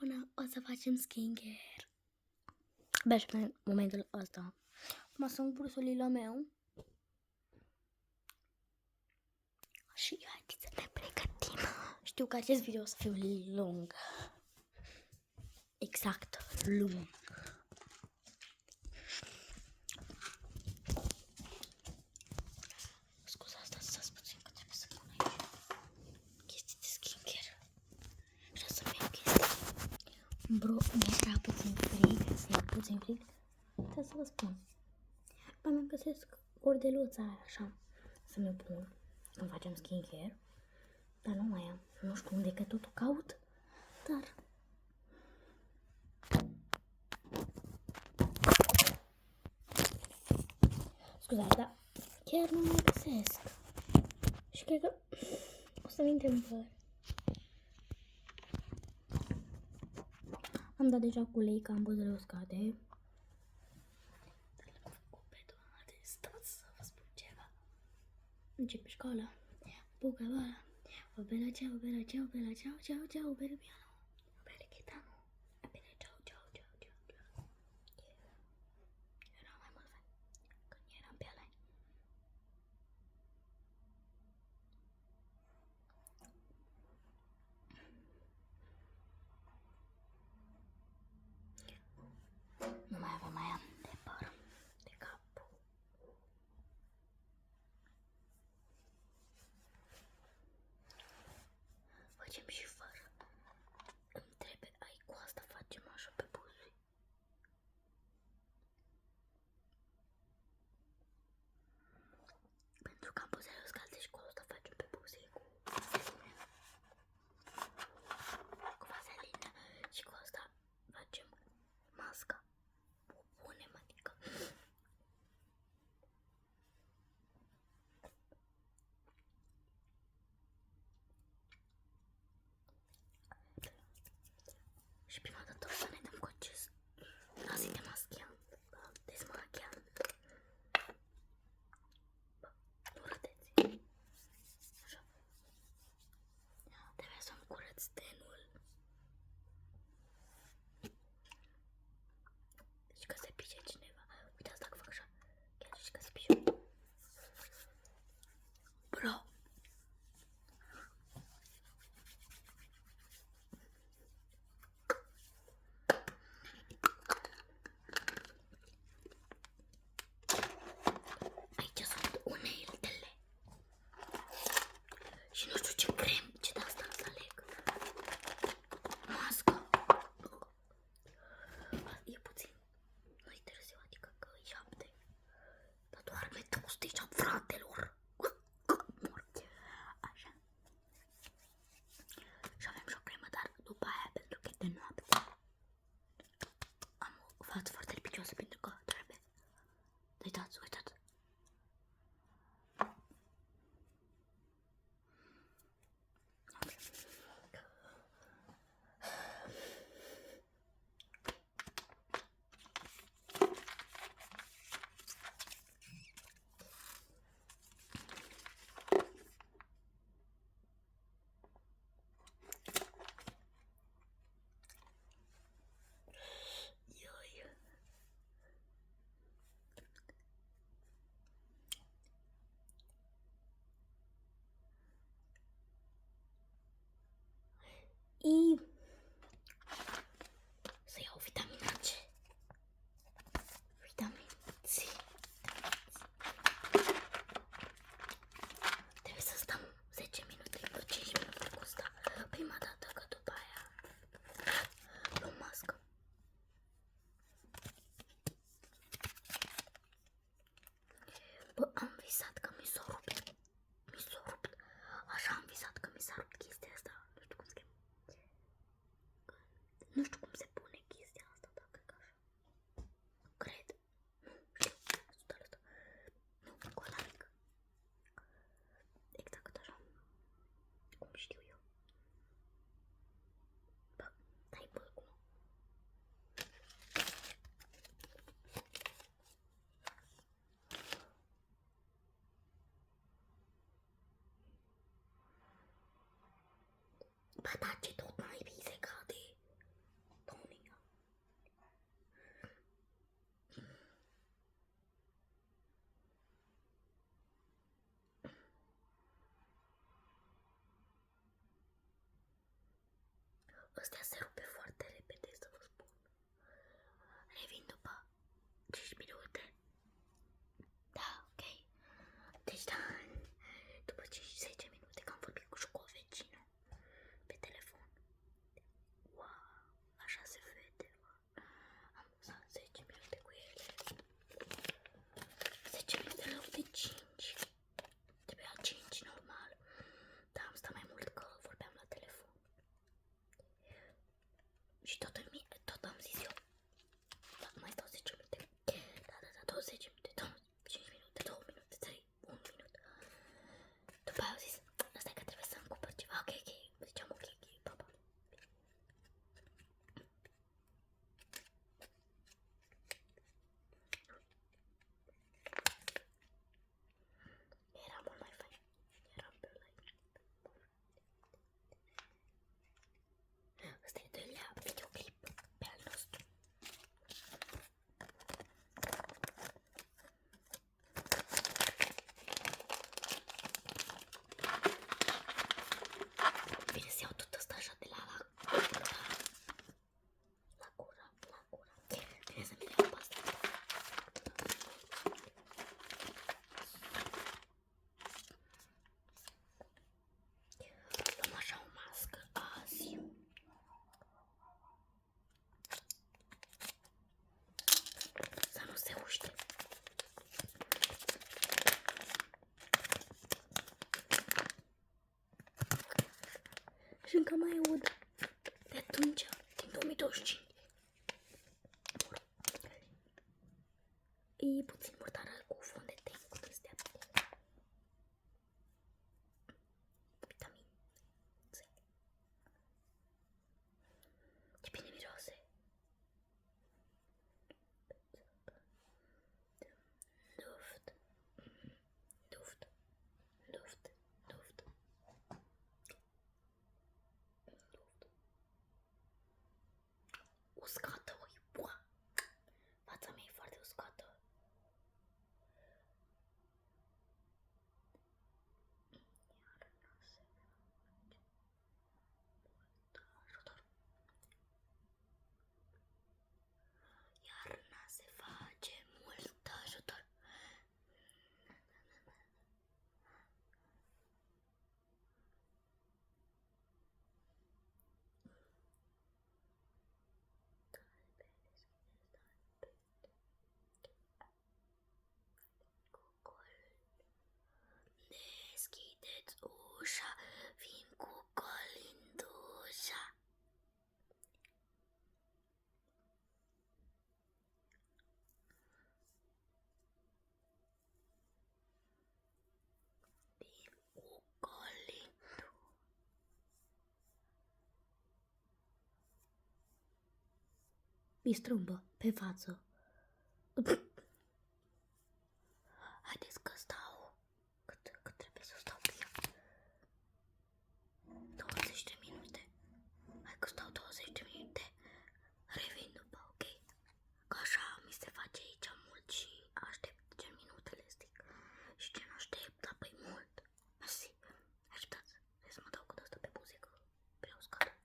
până o să facem skincare. Abia și pe momentul ăsta. Acum sunt brusulila meu. Și haideți să ne pregătim. Știu că acest video o să fie lung. Exact, lung. Scuza, stați puțin că trebuie să pun aici chestii de skincare. Și o să fie chestii. Bro, mi-era puțin frig. Trebuie să vă spun. Mai găsesc cordeluța aia așa. Să mi-o pun când facem skincare. Dar nu mai am. Nu știu unde, că tot o caut. Dar... Scuzați, dar chiar nu mai găsesc. Și cred că o să-mi intre în păr. Am dat deja cu lei, că am buzele uscate. Dar le-am făcut pe toate. Stați să vă spun ceva. Începe școala. Buca bala. O bella ciao, bella ciao, bella ciao, ciao, ciao, bella piano. O bella chitano. O bella ciao, ciao, ciao, ciao, ciao. Era mai mult fan când eram pe alai. Nu mai avem aia de păr, de cap. Facem și fără. Îmi trebuie, ai cu asta facem așa pe buzi. Pentru că am buzele uscate și cu asta facem pe buzi cu vaselină. Cu vaselină și cu asta facem masca. Punem, adică. Și prima dată o să ne dăm cu acest nazi de maschiant, dezmachiant. Bă, nu râdeți. Așa. Trebuie să-mi curăț tenul. Deci că se pice cineva. Uitați dacă fac așa. Chiar și că se pice. Bro. Aici sunt uneltele. Și nu știu ce crem, ce de asta să aleg. Masca. E puțin. Nu-i târziu, adică că e 7. Dar doarme toți deja, fratelor. Mor. Așa. Și avem și o cremă, dar după aia, pentru că e de noapte. Am o față foarte lipicioasă, pentru că trebuie. Uitați, uitați. I să iau vitamina C. Vitamina C. Trebuie să stăm 10 minute, 5 minute cu asta. Prima dată, că după aia luăm mască. Bă, am visat că mi s-a rupt. Așa am visat că mi s-a rupt chestia asta. Nu știu cum se cheamă. Nu știu cum se pune chestia asta, dacă e așa. Cred. Nu știu, 100%. Nu, cu ăla mic. Exact așa. Cum știu eu. Bă, dai bă, cum? Bă, da, ce tot mai bine se cade. Astea se rupe foarte repede, să vă spun. Revin după 5 minute. Da, ok. Deci da, după 5-10 minute că am vorbit cu o vecină pe telefon. Wow, așa se vede. Am usat 10 minute cu ele. 10 minute în loc de 5. Trebuia 5 normal. Dar am stat mai mult că vorbeam la telefon. Și tot am zis eu. Da, mai stau 10 minute. Da, 20 minute, 5 minute, 2 minute, 3, 1 minut. După aia au zis, asta e că trebuie să-mi cumpăr ceva. Ok, ziceam ok, papa. Era mult mai fain. Era pe live. Ăsta e doilea videoclip pe al nostru. Bine să iau tot ăsta așa de la gură. Bine să-mi iau pe asta. Luăm așa o mască azi. Să nu se uște. Și încă mai aud de atunci, din 2025. E puțin murdară cu fond de ten, cu astea. Vitamin C. Ce bine miroase. Duft. Uscată, ui, bua. Fața mea e foarte uscată. Iarna se face mult ajutor. Deschideți ușa, vin cu colindușa. Vin cu colindușa. Mi strâmbă pe față. Haideți că stau. Cât trebuie să stau pe ea? 20 de minute. Hai că stau 20 de minute. Revin după, ok? Că așa mi se face aici mult și aștept gen minutele stic. Și gen aștept apoi mult. Mersi. Așteptați. Hai să mă dau cu asta pe buze că vreau uscat.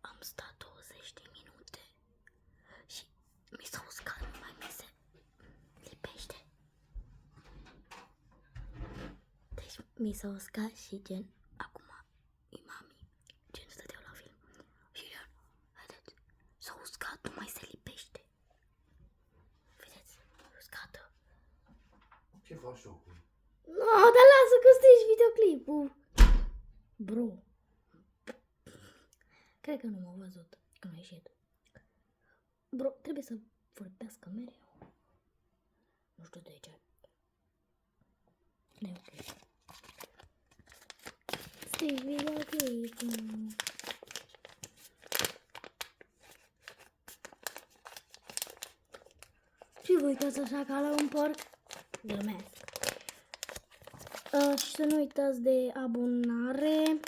Am stat 20 de minute și mi s-a uscat, numai mi se lipește. Deci mi s-a uscat și gen acum e mami, gen stăteau la film și gen, vedeți, s-a uscat, nu mai se lipește. Vedeți, uscată. Ce faci șocul? No, dar lasă că strici videoclipul. Bro. Cred că nu m-au văzut când a ieșit. Bro, trebuie să vorbească mereu. Nu știu de ce. Nu e ok. Strici videoclipul. Și vă uitați așa ca la un porc. Glumesc. Și să nu uitați de abonare.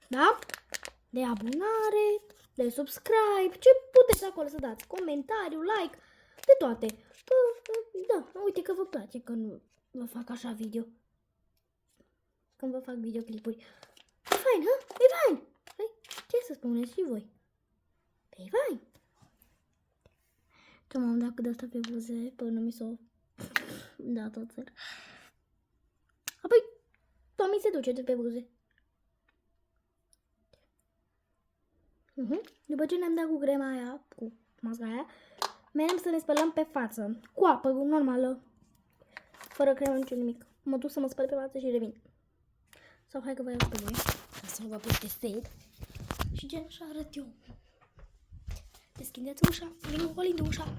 Da? De abonare, de subscribe, ce puteți acolo să dați, comentariu, like, de toate. Da, uite că vă place când vă fac așa video. Când vă fac videoclipuri. E fain, ha? E fain. Ce să spuneți și voi? Păi vai! Tu m-am dat de asta pe buze până mi s-o dat tot țăr. Apoi, mi se duce de pe buze. După ce ne-am dat cu crema aia, cu masca aia, merem să ne spălăm pe față. Cu apă normală. Fără cremă, nici nimic. Mă duc să mă spăl pe față și revin. Sau hai că vă iau pe voi. Ca să nu vă plictisesc. Și gen așa arăt eu. Deschideți ușa, vin cu Olind ușa.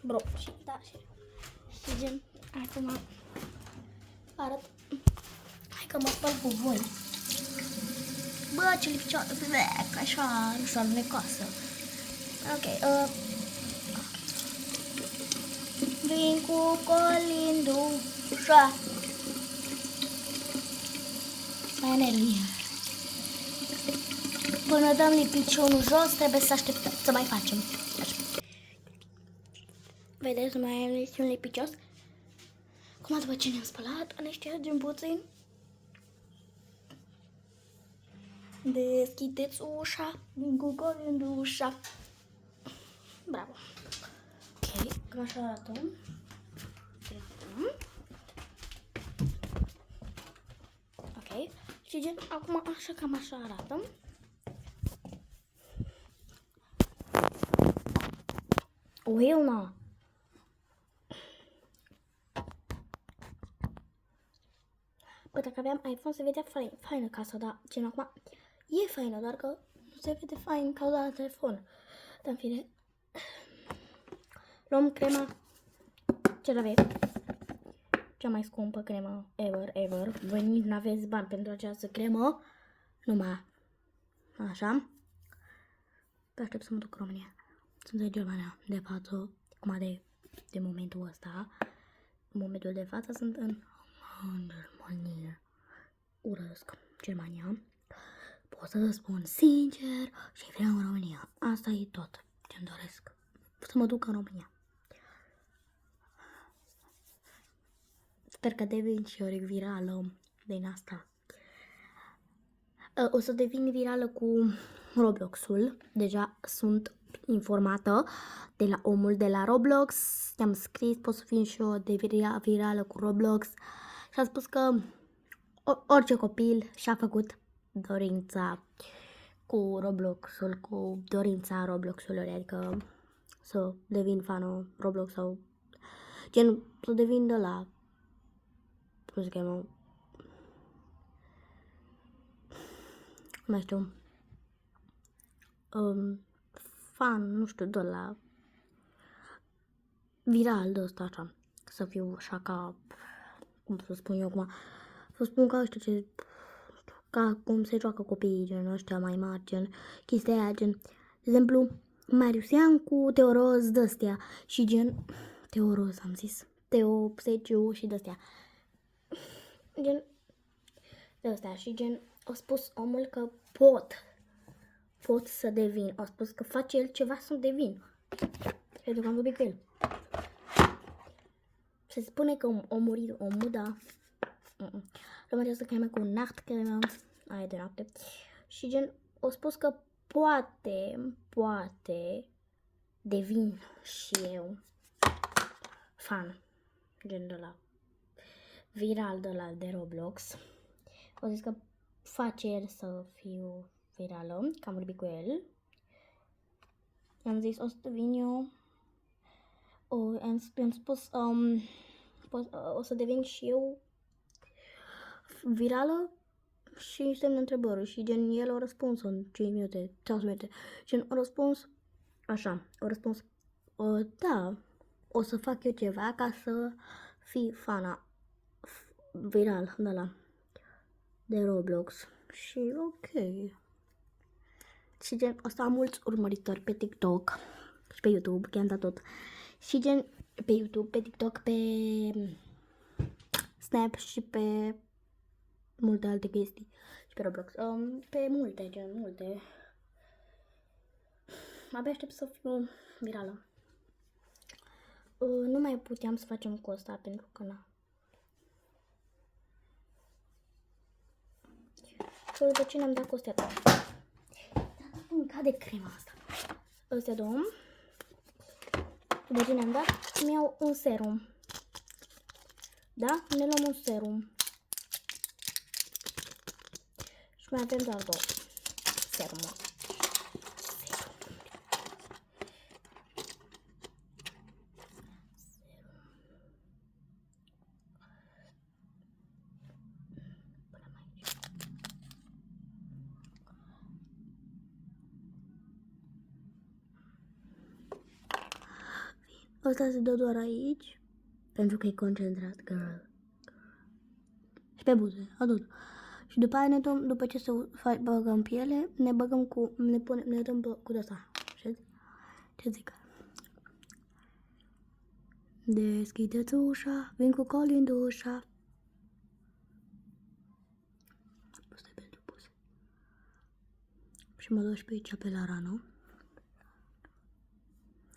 Bro, și da, și gen, acum arăt. Hai că mă spăl cu voi. Bă, ce lipicioară, așa, ușa necasă. Ok, vin cu Colindu ușa. Mai energie. Până dăm lipiciunul jos, trebuie să așteptăm, să mai facem. Vedeți, mai am un lipicios. Acum, după ce ne-am spălat, ne ștergem puțin. Deschideți ușa, vin cu Colindu ușa. Bravo. Ok, cam așa arată. Ok, și gen, acum așa cam așa arată. Wilna. Bă, dacă aveam iPhone se vedea faină casa, dar gen acum e faină, doar că nu se vede fain ca la telefon. Dar în fine, luăm crema CeraVe, cea mai scumpă cremă ever. Voi nici nu aveți bani pentru această cremă, numai așa. Aștept să mă duc în România. Sunt în Germania, de față, acum de momentul ăsta. În momentul de față sunt în Germania. Urăsc Germania. Pot să vă spun sincer și vreau în România. Asta e tot ce-mi doresc. Să mă duc în România. Sper că devin și eu virală din asta. O să devin virală cu Roblox-ul. Deja sunt informată de la omul de la Roblox. I-am scris, pot să fiu și eu de virală cu Roblox. Și a spus că orice copil și-a făcut dorința cu Roblox-ul, cu dorința Roblox-ului, adică să devin fanul Roblox sau gen să devin de la, cum se cheamă, nu știu, fan, nu știu, de la viral de ăsta așa, să fiu așa ca, cum să spun eu acum, să spun ca ăștia ce, ca cum se joacă copiii gen ăștia mai mari, gen chestia aia, gen, de exemplu, Marius Iancu, Teo Roz, de-astea și gen, Teo Roz am zis, Teo Seciu și de-astea, gen, de-astea și gen, a spus omul că pot să devin, a spus că face el ceva să devin, pentru că am vorbit cu el. Se spune că a murit omul, da. Luăm această cremă cu nachtcremă, aia de noapte. Și gen, o spus că poate devin și eu fan, gen de la viral de la de Roblox. O zis că face el să fiu virală, că am vorbit cu el. I-am zis, o să devin eu. I-am spus, o să devin și eu virală și semn de întrebări. Și gen, el a răspuns în 5 minute, 6 minute. Gen, a răspuns așa, da, o să fac eu ceva ca să fii fana viral de la de Roblox. Și ok. Și gen, o să am mulți urmăritori pe TikTok și pe YouTube, chiar dat tot. Și gen, pe YouTube, pe TikTok, pe Snap și pe multe alte chestii. Și pe Roblox. Pe multe, gen, multe. Abia aștept să fiu virală. Nu mai puteam să facem cu asta pentru că na. Și după ce ne-am dat cu astea două. Îmi cade crema asta. Astea două. După ce ne-am dat, îmi iau un serum. Da? Ne luăm un serum. Și mai avem doar două serumuri. Asta se dă doar aici, pentru că e concentrat, girl. Și pe buze, atât. Și după aia după ce se băgăm piele, ne băgăm cu, ne dăm cu asta. Ce zic? Deschideți ușa, vin cu Colin de ușa. Asta e pentru buze. Și mă duc și pe aici, pe la rană.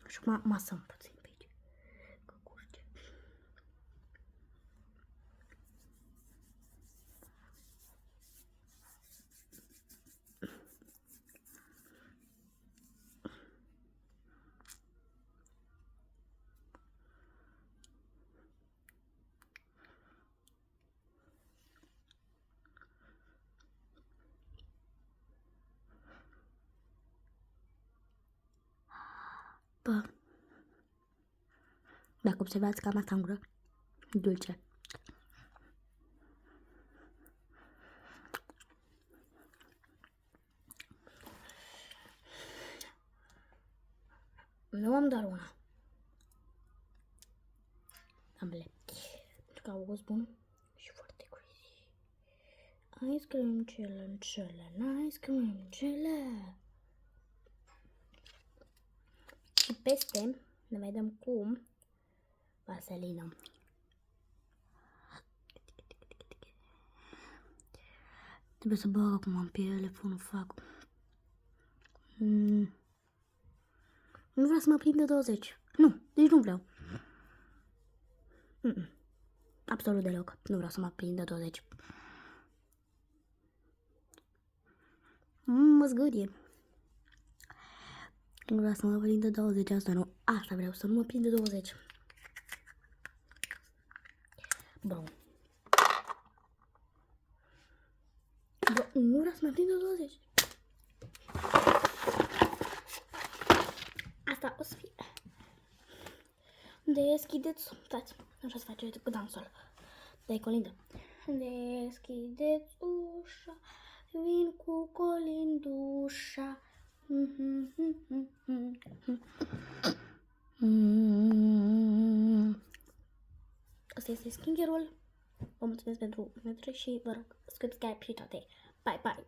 Și masăm puțin pe aici. Că curge. Bă, dacă observați cam asta în gură, dulce. Nu am doar una. Ambele. Pentru că au gust bun și foarte crazy. Ice cream challenge, ice cream challenge. Și peste ne mai dăm cu vaselină. Trebuie să bag acum în telefonul, fac. Nu vreau să mă prind de 20. Nu, deci nu vreau. Absolut deloc. Nu vreau să mă prind de 20. Mă zgârie. Nu vreau să mă prind de 20, asta nu. Asta vreau, să nu mă prind de 20. Bun. Nu vreau să mă prind de 20. Asta o să fie. Deschideți. Stați, așa să face cu dansul. Dai colindă. Deschideți ușa. Vin cu colindușa. Asta este skincare-ul. Vă mulțumesc pentru și vă rog, subscribe și toate. Bye, bye!